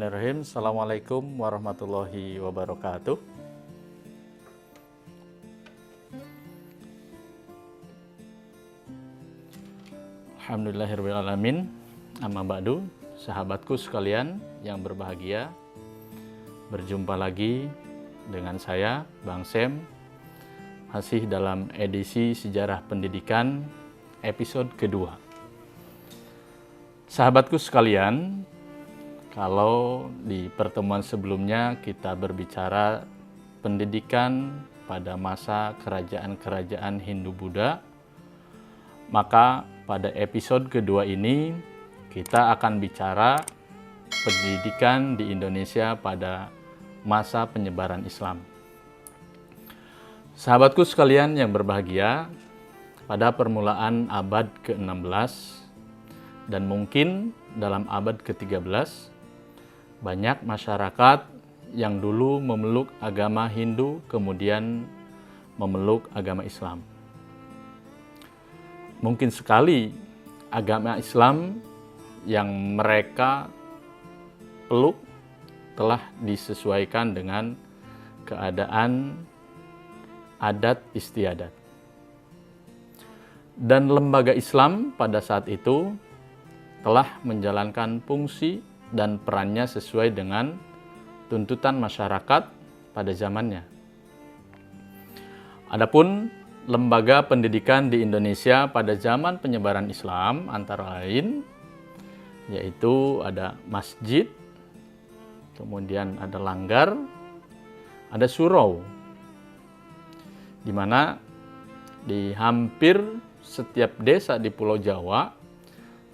Bismillahirrahmanirrahim. Assalamualaikum warahmatullahi wabarakatuh. Alhamdulillahirrahmanirrahim. Amma ba'du, sahabatku sekalian yang berbahagia, berjumpa lagi dengan saya, Bang Sem, masih dalam edisi Sejarah Pendidikan episode kedua. Sahabatku sekalian, kalau di pertemuan sebelumnya kita berbicara pendidikan pada masa kerajaan-kerajaan Hindu-Buddha, maka pada episode kedua ini kita akan bicara pendidikan di Indonesia pada masa penyebaran Islam. Sahabatku sekalian yang berbahagia, pada permulaan abad ke-16 dan mungkin dalam abad ke-13, banyak masyarakat yang dulu memeluk agama Hindu kemudian memeluk agama Islam. Mungkin sekali agama Islam yang mereka peluk telah disesuaikan dengan keadaan adat istiadat. Dan lembaga Islam pada saat itu telah menjalankan fungsi dan perannya sesuai dengan tuntutan masyarakat pada zamannya. Adapun lembaga pendidikan di Indonesia pada zaman penyebaran Islam antara lain yaitu ada masjid, kemudian ada langgar, ada surau, di mana di hampir setiap desa di Pulau Jawa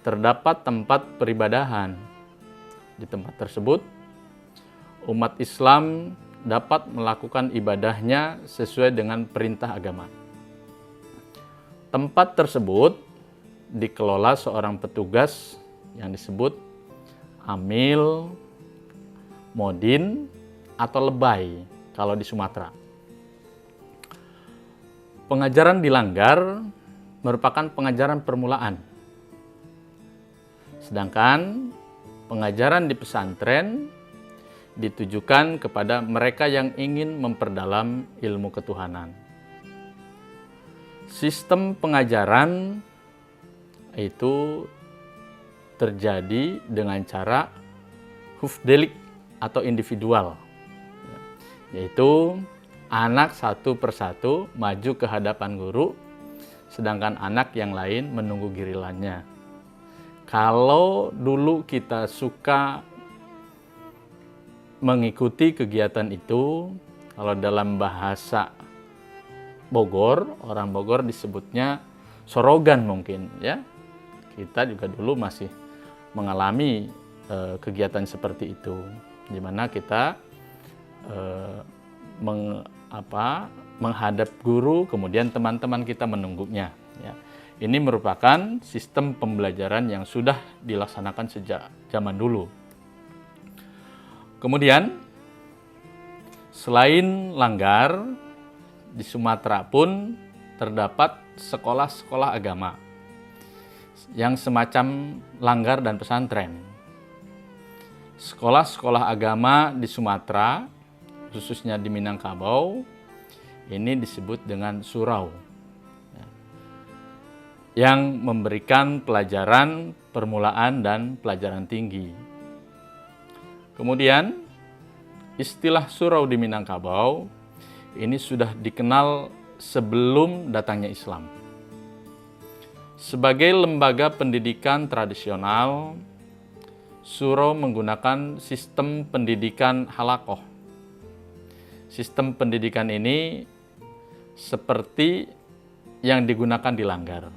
terdapat tempat peribadahan. Di tempat tersebut, umat Islam dapat melakukan ibadahnya sesuai dengan perintah agama. Tempat tersebut dikelola seorang petugas yang disebut amil, modin, atau lebay kalau di Sumatera. Pengajaran di langgar merupakan pengajaran permulaan. Sedangkan pengajaran di pesantren ditujukan kepada mereka yang ingin memperdalam ilmu ketuhanan. Sistem pengajaran itu terjadi dengan cara hufdelik atau individual, yaitu anak satu persatu maju ke hadapan guru, sedangkan anak yang lain menunggu gilirannya. Kalau dulu kita suka mengikuti kegiatan itu, kalau dalam bahasa Bogor, orang Bogor disebutnya sorogan mungkin ya. Kita juga dulu masih mengalami kegiatan seperti itu, di mana kita menghadap guru, kemudian teman-teman kita menunggunya. Ya. Ini merupakan sistem pembelajaran yang sudah dilaksanakan sejak zaman dulu. Kemudian, selain langgar, di Sumatera pun terdapat sekolah-sekolah agama yang semacam langgar dan pesantren. Sekolah-sekolah agama di Sumatera, khususnya di Minangkabau, ini disebut dengan surau, yang memberikan pelajaran permulaan dan pelajaran tinggi. Kemudian, istilah surau di Minangkabau ini sudah dikenal sebelum datangnya Islam. Sebagai lembaga pendidikan tradisional, surau menggunakan sistem pendidikan halakoh. Sistem pendidikan ini seperti yang digunakan di langgar.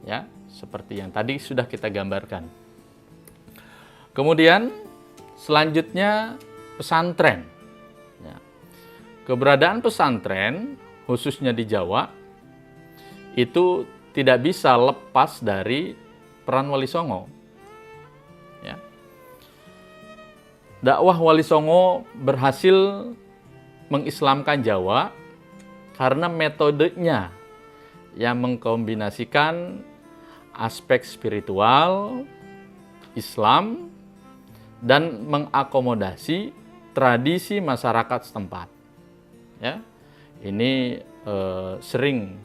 Ya, seperti yang tadi sudah kita gambarkan. Kemudian selanjutnya pesantren. Ya. Keberadaan pesantren khususnya di Jawa itu tidak bisa lepas dari peran Wali Songo. Ya. Dakwah Wali Songo berhasil mengislamkan Jawa karena metodenya yang mengkombinasikan aspek spiritual, Islam, dan mengakomodasi tradisi masyarakat setempat. Ya, ini sering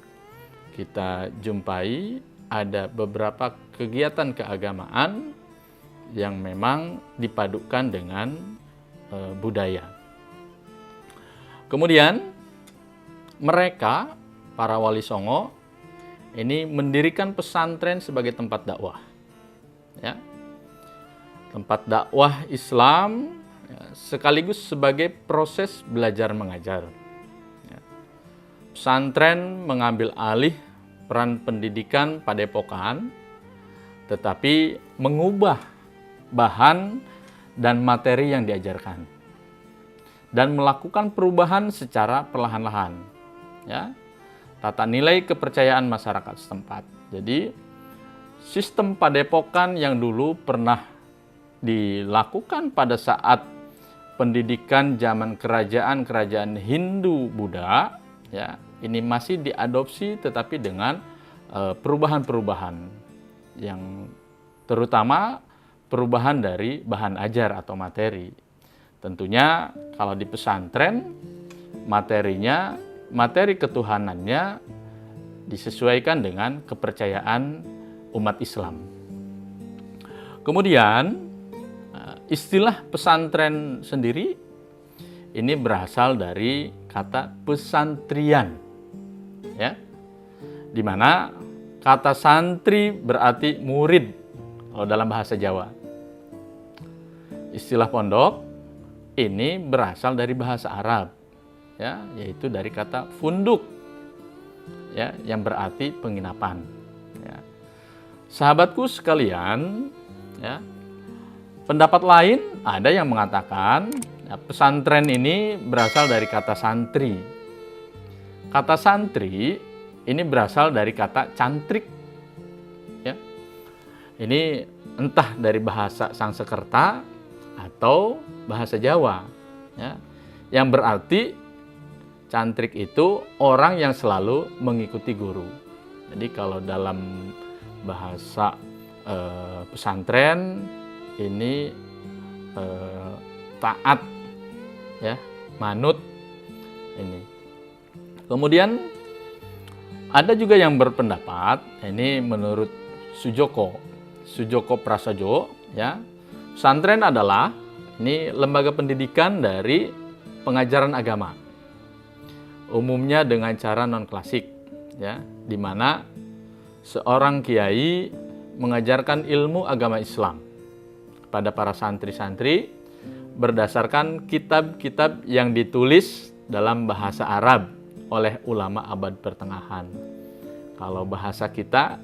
kita jumpai ada beberapa kegiatan keagamaan yang memang dipadukan dengan budaya. Kemudian mereka, para wali songo, ini mendirikan pesantren sebagai tempat dakwah. Ya, tempat dakwah Islam ya, sekaligus sebagai proses belajar mengajar. Ya. Pesantren mengambil alih peran pendidikan padepokan, tetapi mengubah bahan dan materi yang diajarkan dan melakukan perubahan secara perlahan-lahan. Ya, tata nilai kepercayaan masyarakat setempat. Jadi sistem padepokan yang dulu pernah dilakukan pada saat pendidikan zaman kerajaan Hindu Buddha, ya, ini masih diadopsi tetapi dengan perubahan-perubahan yang terutama perubahan dari bahan ajar atau materi. Tentunya kalau di pesantren materinya, materi ketuhanannya disesuaikan dengan kepercayaan umat Islam. Kemudian istilah pesantren sendiri ini berasal dari kata pesantrian, ya, di mana kata santri berarti murid kalau dalam bahasa Jawa. Istilah pondok ini berasal dari bahasa Arab, ya, yaitu dari kata funduk, ya, yang berarti penginapan. Ya. Sahabatku sekalian, ya, pendapat lain ada yang mengatakan ya, pesantren ini berasal dari kata santri. Kata santri ini berasal dari kata cantrik. Ya. Ini entah dari bahasa Sangsekerta atau bahasa Jawa, ya, yang berarti cantrik itu orang yang selalu mengikuti guru. Jadi kalau dalam bahasa pesantren ini taat, ya, manut ini. Kemudian ada juga yang berpendapat, ini menurut Sujoko Prasajo, ya, pesantren adalah ini lembaga pendidikan dari pengajaran agama, umumnya dengan cara non klasik, ya, di mana seorang kiai mengajarkan ilmu agama Islam pada para santri-santri berdasarkan kitab-kitab yang ditulis dalam bahasa Arab oleh ulama abad pertengahan. Kalau bahasa kita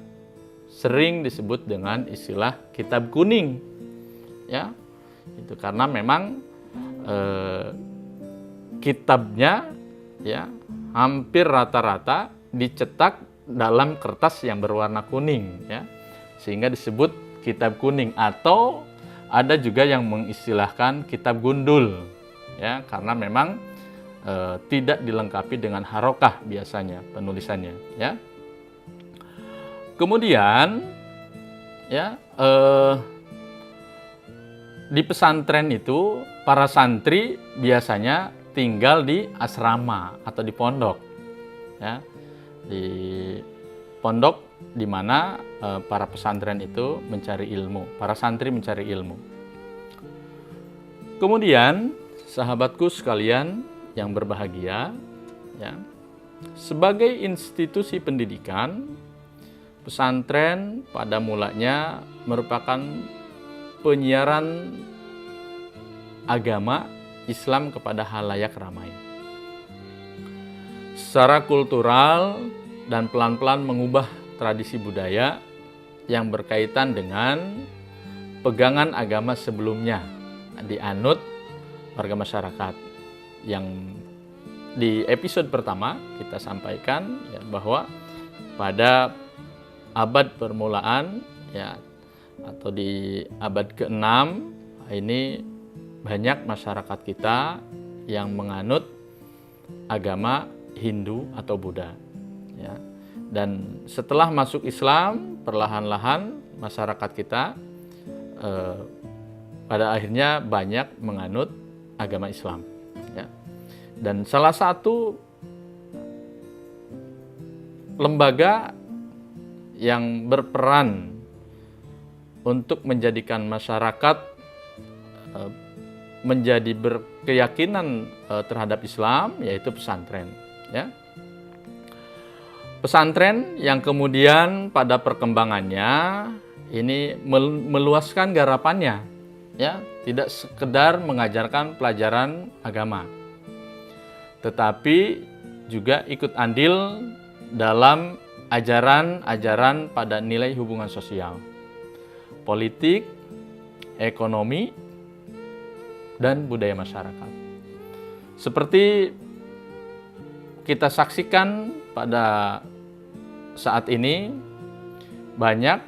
sering disebut dengan istilah kitab kuning, ya, itu karena memang kitabnya, ya, hampir rata-rata dicetak dalam kertas yang berwarna kuning, ya, sehingga disebut kitab kuning, atau ada juga yang mengistilahkan kitab gundul, ya, karena memang tidak dilengkapi dengan harokah biasanya penulisannya, ya. Kemudian, ya, di pesantren itu para santri biasanya tinggal di asrama atau di pondok, ya, di pondok di mana para pesantren itu mencari ilmu, para santri mencari ilmu. Kemudian, sahabatku sekalian yang berbahagia, ya, sebagai institusi pendidikan, pesantren pada mulanya merupakan penyiaran agama Islam kepada halayak ramai. Secara kultural dan pelan-pelan mengubah tradisi budaya yang berkaitan dengan pegangan agama sebelumnya dianut warga masyarakat. Yang di episode pertama kita sampaikan, ya, bahwa pada abad permulaan, ya, atau di abad ke-6 ini banyak masyarakat kita yang menganut agama Hindu atau Buddha, ya. Dan setelah masuk Islam, perlahan-lahan masyarakat kita pada akhirnya banyak menganut agama Islam. Ya. Dan salah satu lembaga yang berperan untuk menjadikan masyarakat menjadi berkeyakinan terhadap Islam, yaitu pesantren. Ya. Pesantren yang kemudian pada perkembangannya ini meluaskan garapannya, ya, tidak sekedar mengajarkan pelajaran agama, tetapi juga ikut andil dalam ajaran-ajaran pada nilai hubungan sosial, politik, ekonomi, dan budaya masyarakat. Seperti kita saksikan pada saat ini, banyak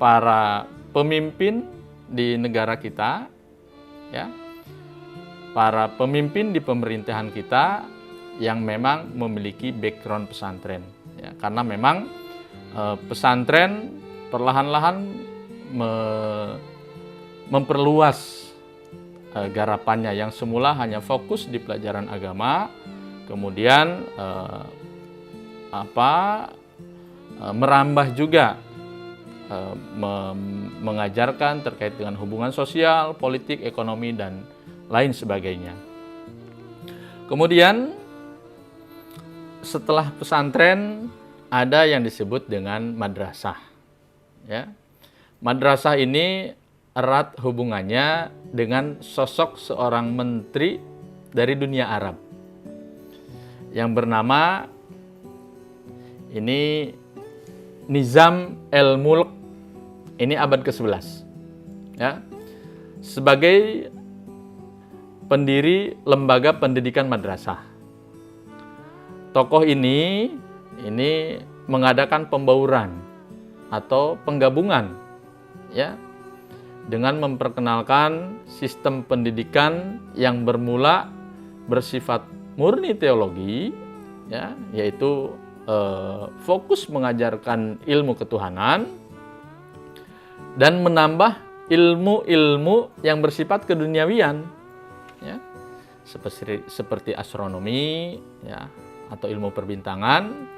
para pemimpin di negara kita, ya, para pemimpin di pemerintahan kita yang memang memiliki background pesantren, ya, karena memang pesantren perlahan-lahan memperluas garapannya yang semula hanya fokus di pelajaran agama, kemudian merambah juga mengajarkan terkait dengan hubungan sosial, politik, ekonomi, dan lain sebagainya. Kemudian setelah pesantren ada yang disebut dengan madrasah. Ya. Madrasah ini erat hubungannya dengan sosok seorang menteri dari dunia Arab yang bernama ini Nizam el-Mulk, ini abad ke-11. Ya. Sebagai pendiri lembaga pendidikan madrasah. Tokoh ini mengadakan pembauran atau penggabungan, ya, dengan memperkenalkan sistem pendidikan yang bermula bersifat murni teologi, ya, yaitu fokus mengajarkan ilmu ketuhanan dan menambah ilmu-ilmu yang bersifat keduniawian, ya, seperti astronomi, ya, atau ilmu perbintangan,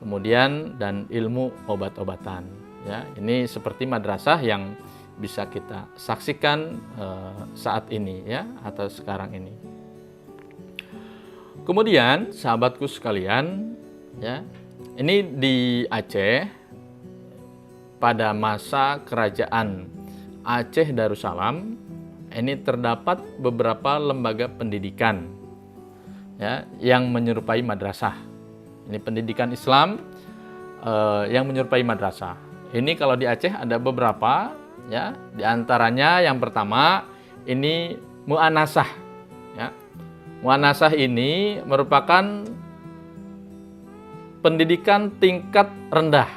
kemudian dan ilmu obat-obatan. Ya, ini seperti madrasah yang bisa kita saksikan saat ini, ya, atau sekarang ini. Kemudian sahabatku sekalian, ya, ini di Aceh pada masa kerajaan Aceh Darussalam ini terdapat beberapa lembaga pendidikan, ya, yang menyerupai madrasah. Ini pendidikan Islam yang menyerupai madrasah. Ini kalau di Aceh ada beberapa, ya, di antaranya yang pertama ini Mu'anasah, ya. Mu'anasah ini merupakan pendidikan tingkat rendah.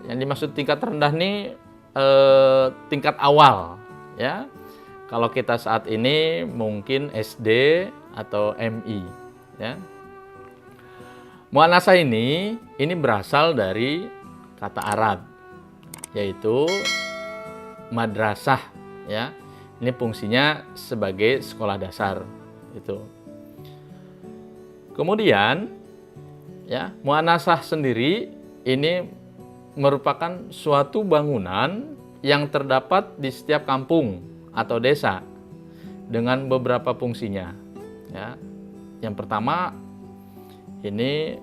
Yang dimaksud tingkat rendah ini tingkat awal, ya. Kalau kita saat ini mungkin SD atau MI, ya. Mu'anasah ini berasal dari kata Arab, yaitu madrasah, ya. Ini fungsinya sebagai sekolah dasar itu. Kemudian, ya, Mu'anasah sendiri ini merupakan suatu bangunan yang terdapat di setiap kampung atau desa dengan beberapa fungsinya, ya. Yang pertama, ini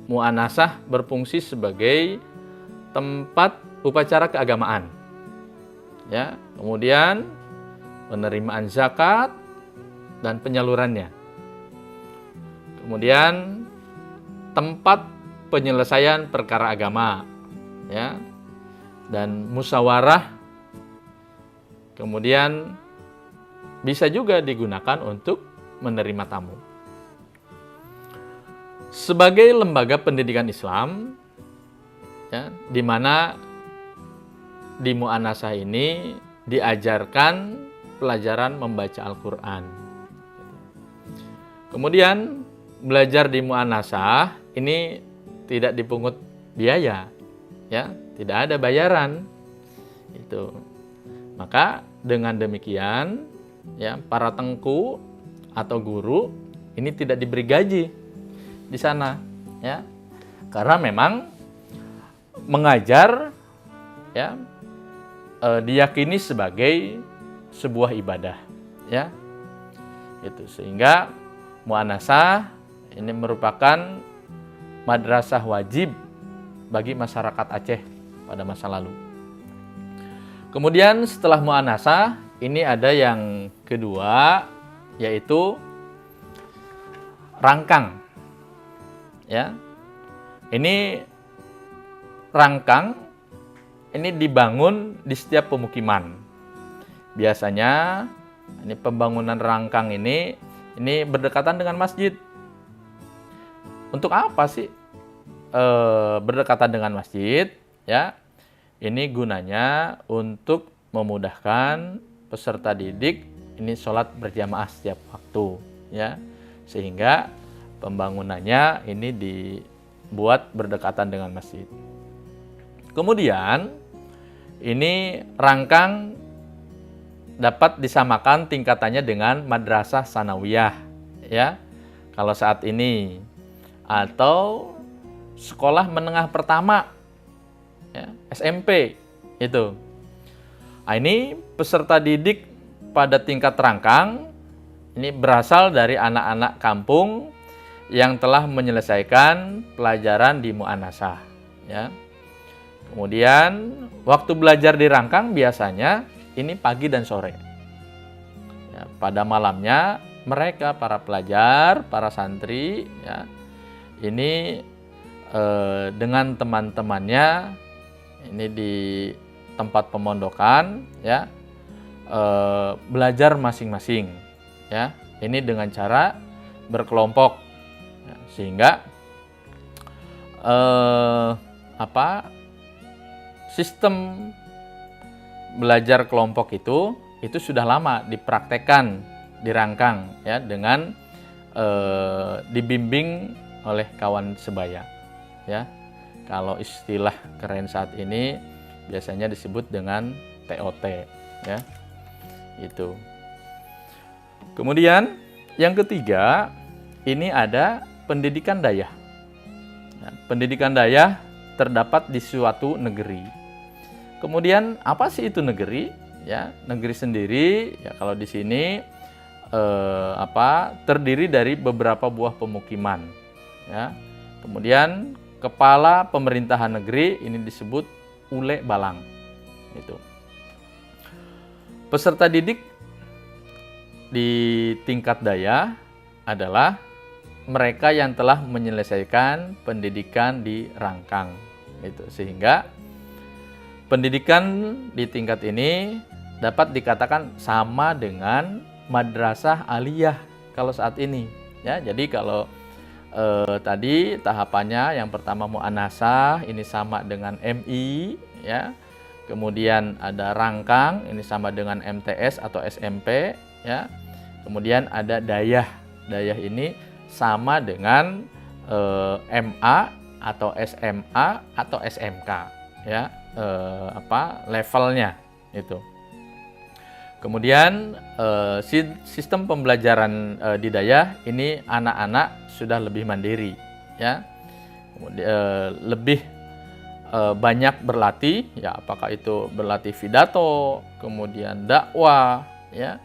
Mu'anasah berfungsi sebagai tempat upacara keagamaan, ya. Kemudian penerimaan zakat dan penyalurannya. Kemudian tempat penyelesaian perkara agama, ya, dan musyawarah. Kemudian bisa juga digunakan untuk menerima tamu. Sebagai lembaga pendidikan Islam, ya, di mana di Mu'anasah ini diajarkan pelajaran membaca Al-Quran. Kemudian belajar di Mu'anasah ini tidak dipungut biaya, ya, tidak ada bayaran. Itu. Maka dengan demikian ya, para tengku atau guru ini tidak diberi gaji di sana ya. Karena memang mengajar ya diyakini sebagai sebuah ibadah ya. Itu sehingga muannasah ini merupakan madrasah wajib bagi masyarakat Aceh pada masa lalu. Kemudian setelah muannasah ini ada yang kedua, yaitu rangkang. Ya. Ini rangkang ini dibangun di setiap pemukiman. Biasanya ini pembangunan rangkang ini berdekatan dengan masjid. Untuk apa sih berdekatan dengan masjid? Ya, ini gunanya untuk memudahkan peserta didik ini sholat berjamaah setiap waktu, ya, sehingga pembangunannya ini dibuat berdekatan dengan masjid. Kemudian ini rangkang dapat disamakan tingkatannya dengan madrasah sanawiyah, ya, kalau saat ini, atau sekolah menengah pertama, ya, SMP itu. Nah, ini peserta didik pada tingkat rangkang ini berasal dari anak-anak kampung yang telah menyelesaikan pelajaran di muannasah, ya. Kemudian waktu belajar di rangkang biasanya ini pagi dan sore. Ya, pada malamnya mereka para pelajar, para santri, ya, ini dengan teman-temannya ini di tempat pemondokan, ya, belajar masing-masing, ya. Ini dengan cara berkelompok, ya, sehingga sistem belajar kelompok itu sudah lama dipraktekkan di rangkang, ya, dengan dibimbing oleh kawan sebaya, ya. Kalau istilah keren saat ini biasanya disebut dengan TOT, ya. Itu. Kemudian yang ketiga ini ada pendidikan dayah. Ya, pendidikan dayah terdapat di suatu negeri. Kemudian apa sih itu negeri? Ya, negeri sendiri ya kalau di sini terdiri dari beberapa buah pemukiman. Ya. Kemudian kepala pemerintahan negeri ini disebut Ule Balang. Itu. Peserta didik di tingkat daya adalah mereka yang telah menyelesaikan pendidikan di rangkang. Itu sehingga pendidikan di tingkat ini dapat dikatakan sama dengan madrasah aliyah kalau saat ini, ya. Jadi kalau tadi tahapannya yang pertama muannasah ini sama dengan MI, ya. Kemudian ada rangkang ini sama dengan MTS atau SMP, ya. Kemudian ada dayah. Dayah ini sama dengan MA atau SMA atau SMK, ya. Levelnya itu. Kemudian sistem pembelajaran di dayah ini anak-anak sudah lebih mandiri, ya. Kemudian lebih banyak berlatih, ya, apakah itu berlatih pidato, kemudian dakwah, ya,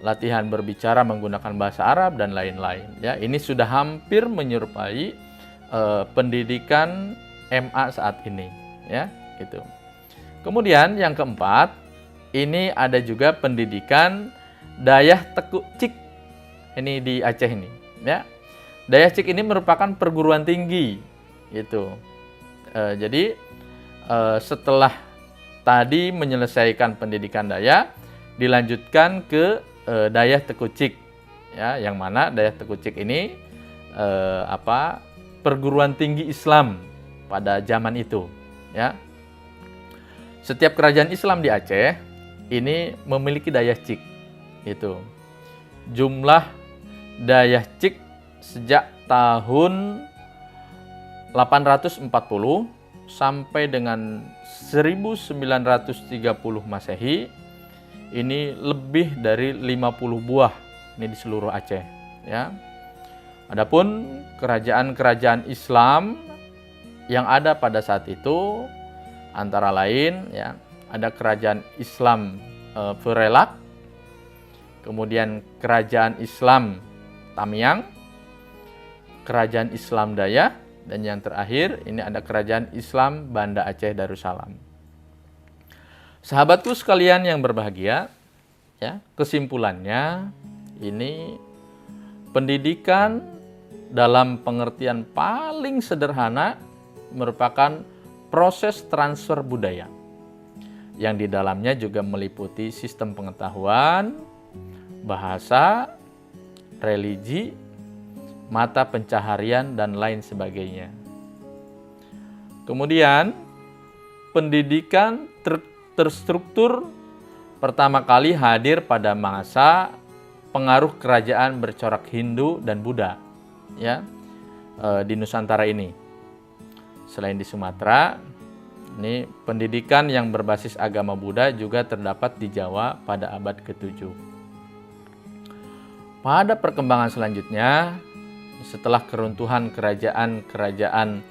latihan berbicara menggunakan bahasa Arab dan lain-lain, ya. Ini sudah hampir menyerupai pendidikan MA saat ini, ya, gitu. Kemudian yang keempat, ini ada juga pendidikan Dayah Tekuk Cik. Ini di Aceh ini, ya. Dayah Cik ini merupakan perguruan tinggi, gitu. Jadi setelah tadi menyelesaikan pendidikan dayah, dilanjutkan ke Dayah Tekuk Cik, ya, yang mana Dayah Tekuk Cik ini perguruan tinggi Islam pada zaman itu, ya. Setiap kerajaan Islam di Aceh ini memiliki dayah cik. Itu. Jumlah dayah cik sejak tahun 840 sampai dengan 1930 Masehi ini lebih dari 50 buah ini di seluruh Aceh, ya. Adapun kerajaan-kerajaan Islam yang ada pada saat itu antara lain, ya, ada kerajaan Islam Furelak, kemudian kerajaan Islam Tamiang, kerajaan Islam Dayak, dan yang terakhir ini ada kerajaan Islam Banda Aceh Darussalam. Sahabatku sekalian yang berbahagia, ya, kesimpulannya ini pendidikan dalam pengertian paling sederhana merupakan proses transfer budaya yang di dalamnya juga meliputi sistem pengetahuan, bahasa, religi, mata pencaharian, dan lain sebagainya. Kemudian pendidikan terstruktur pertama kali hadir pada masa pengaruh kerajaan bercorak Hindu dan Buddha, ya, di Nusantara ini. Selain di Sumatera, ini pendidikan yang berbasis agama Buddha juga terdapat di Jawa pada abad ke-7. Pada perkembangan selanjutnya, setelah keruntuhan kerajaan-kerajaan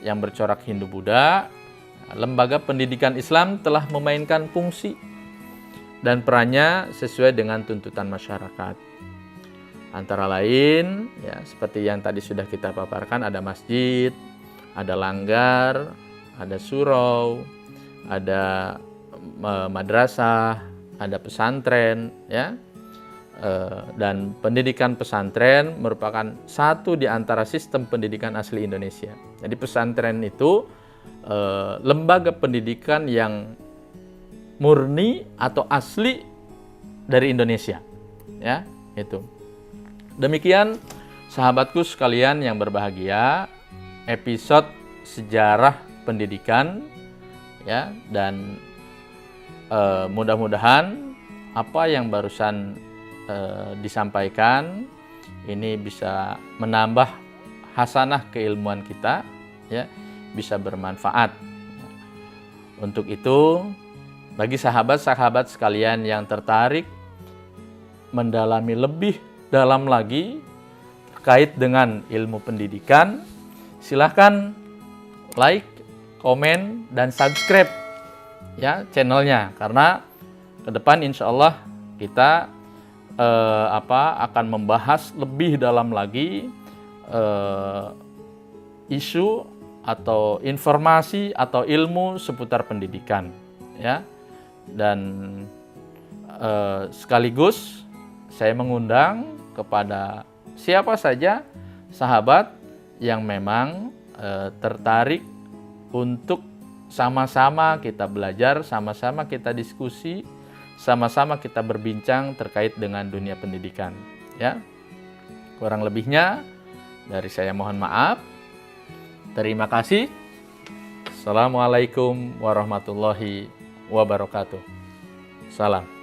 yang bercorak Hindu Buddha, lembaga pendidikan Islam telah memainkan fungsi dan perannya sesuai dengan tuntutan masyarakat. Antara lain, ya, seperti yang tadi sudah kita paparkan, ada masjid, ada langgar, ada surau, ada madrasah, ada pesantren, ya. Dan pendidikan pesantren merupakan satu di antara sistem pendidikan asli Indonesia. Jadi pesantren itu lembaga pendidikan yang murni atau asli dari Indonesia, ya, itu. Demikian sahabatku sekalian yang berbahagia, episode sejarah pendidikan, ya, dan mudah-mudahan apa yang barusan disampaikan ini bisa menambah hasanah keilmuan kita, ya, bisa bermanfaat. Untuk itu, bagi sahabat-sahabat sekalian yang tertarik mendalami lebih dalam lagi terkait dengan ilmu pendidikan, silahkan like, komen, dan subscribe, ya, channelnya, karena ke depan insya Allah kita akan membahas lebih dalam lagi isu atau informasi atau ilmu seputar pendidikan, ya. Dan sekaligus saya mengundang kepada siapa saja sahabat yang memang tertarik untuk sama-sama kita belajar, sama-sama kita diskusi, sama-sama kita berbincang terkait dengan dunia pendidikan, ya. Kurang lebihnya dari saya mohon maaf. Terima kasih. Assalamualaikum warahmatullahi wabarakatuh. Salam.